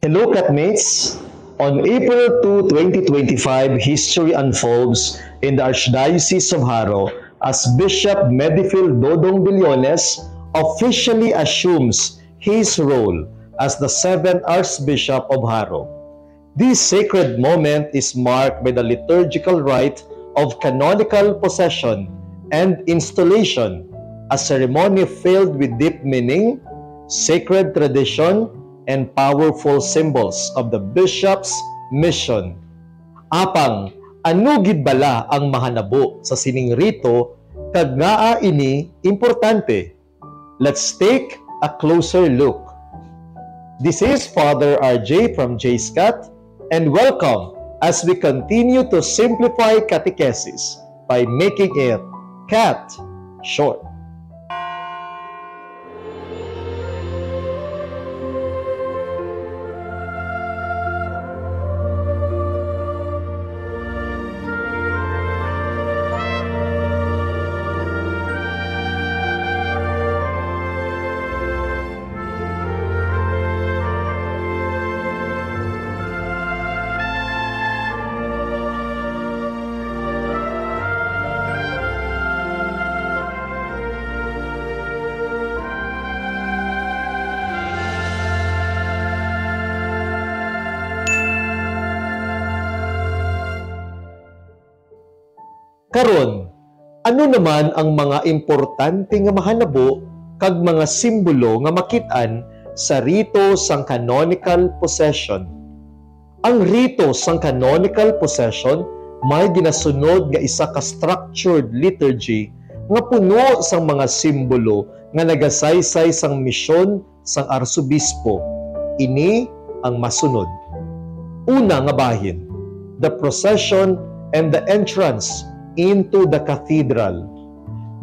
Hello, Catmates! On April 2, 2025, history unfolds in the Archdiocese of Haro as Bishop Medifil Dodong Billones officially assumes his role as the 7th Archbishop of Haro. This sacred moment is marked by the liturgical rite of canonical possession and installation, a ceremony filled with deep meaning, sacred tradition, and powerful symbols of the bishop's mission. Apang, ano gid bala ang mahanabo sa sining rito kag ngaa ini importante? Let's take a closer look. This is Father RJ from JSCAT, and welcome as we continue to simplify catechesis by making it cat short. Karon, ano naman ang mga importante nga mahanabo kag mga simbolo nga makit-an sa rito sang canonical possession? Ang rito sang canonical possession may ginasunod nga isa ka structured liturgy nga puno sang mga simbolo nga nagasaysay sang misyon sang arsobispo. Ini ang masunod. Una nga bahin, the procession and the entrance into the cathedral.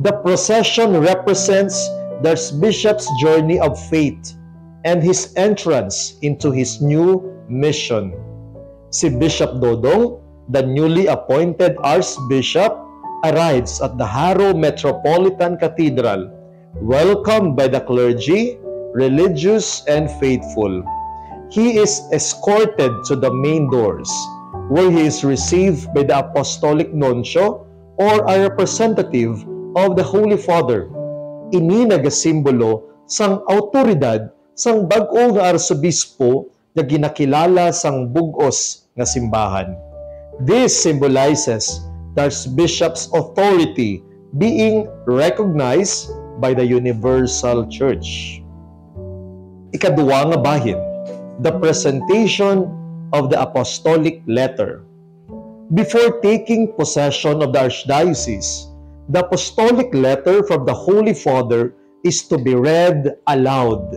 The procession represents the bishop's journey of faith and his entrance into his new mission. Si Bishop Dodong, the newly appointed Archbishop, arrives at the Haro Metropolitan Cathedral, welcomed by the clergy, religious, and faithful. He is escorted to the main doors, where he is received by the Apostolic Nuncio or a representative of the Holy Father. Ini nagasimbolo sang autoridad sang bag-o nga arsobispo na ginakilala sang bugos nga simbahan. This symbolizes the Archbishop's authority being recognized by the Universal Church. Ikaduwa nga bahin, the presentation of the apostolic letter. Before taking possession of the archdiocese, the apostolic letter from the Holy Father is to be read aloud.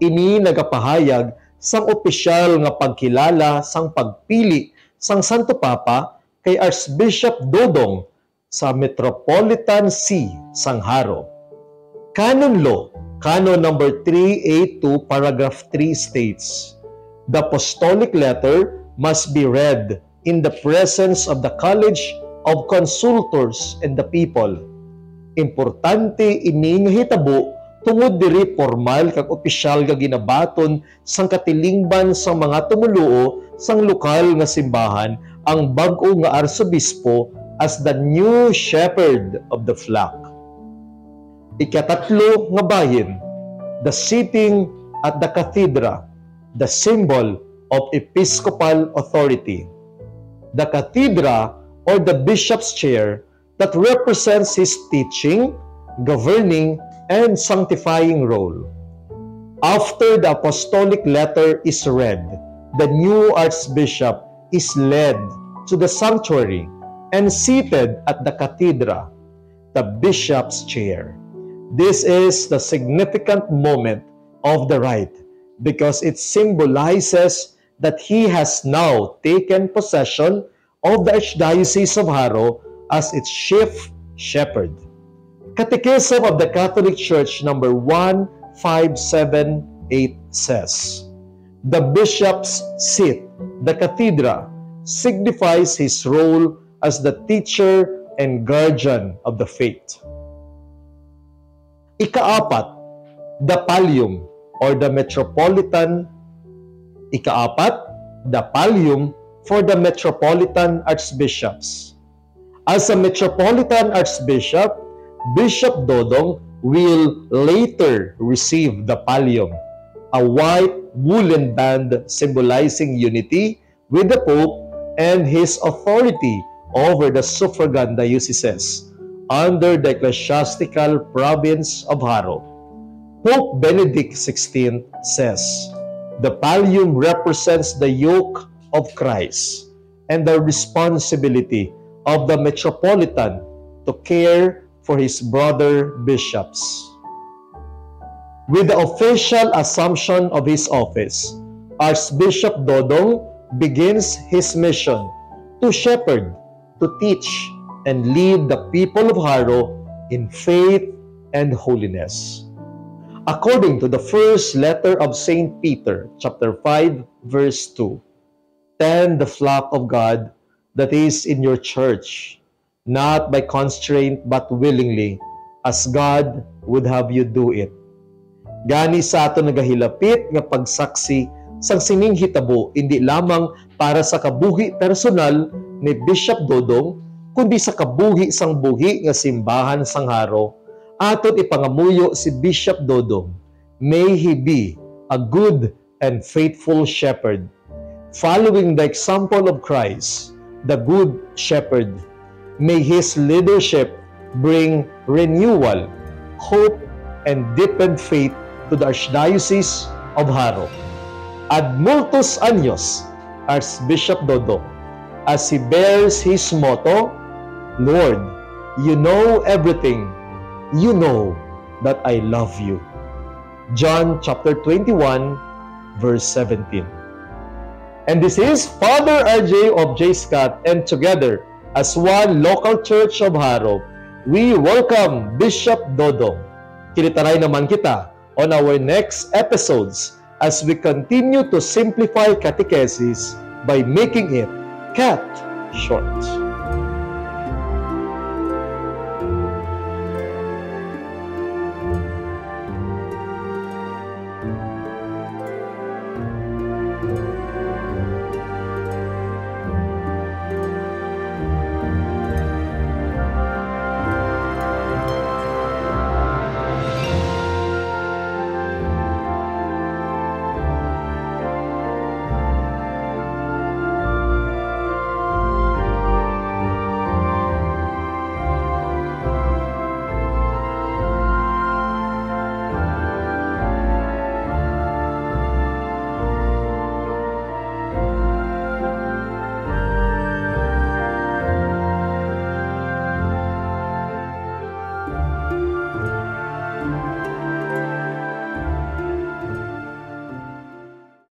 Ini nagapahayag sang opisyal nga pagkilala sang pagpili sang Santo Papa kay Archbishop Dodong sa Metropolitan See sang Haro. Canon Law, Canon number 382, paragraph 3 states, the apostolic letter must be read in the presence of the College of Consultors and the people. Importante ini nga hitabo tungod diri formal kag opisyal nga ginabaton sang katilingban sa mga tumuluo sang lokal nga simbahan ang bag-o nga arsobispo as the new shepherd of the flock. Ikatatlo nga bahin, the sitting at the cathedra, the symbol of episcopal authority. The cathedra, or the bishop's chair, that represents his teaching, governing, and sanctifying role. After the apostolic letter is read, the new archbishop is led to the sanctuary and seated at the cathedra, the bishop's chair. This is the significant moment of the rite, because it symbolizes that he has now taken possession of the Archdiocese of Haro as its chief shepherd. Catechism of the Catholic Church number 1578 says, the bishop's seat, the cathedra, signifies his role as the teacher and guardian of the faith. Ikaapat, the pallium or the Metropolitan Ikaapat, the pallium for the Metropolitan Archbishops. As a Metropolitan Archbishop, Bishop Dodong will later receive the pallium, a white woolen band symbolizing unity with the Pope and his authority over the suffragan dioceses under the ecclesiastical province of Haro. Pope Benedict XVI says, "The pallium represents the yoke of Christ and the responsibility of the Metropolitan to care for his brother bishops." With the official assumption of his office, Archbishop Dodong begins his mission to shepherd, to teach, and lead the people of Haro in faith and holiness. According to the first letter of St. Peter, chapter 5, verse 2, "Tend the flock of God that is in your church, not by constraint but willingly, as God would have you do it." Gani sa ato nagahilapit nga pagsaksi sang sining hitabo hindi lamang para sa kabuhi personal ni Bishop Dodong, kundi sa kabuhi sang buhi nga simbahan sang Haro. Aton ipangamuyo si Bishop Dodong. May he be a good and faithful shepherd, following the example of Christ, the good shepherd. May his leadership bring renewal, hope, and deepened faith to the Archdiocese of Haro. Ad multos años, Archbishop Dodong, as he bears his motto, "Lord, you know everything. You know that I love you." John chapter 21, verse 17. And this is Father RJ of J. Scott, and together as one local church of Haro, we welcome Bishop Dodong. Kinitaray naman kita on our next episodes as we continue to simplify catechesis by making it cat short.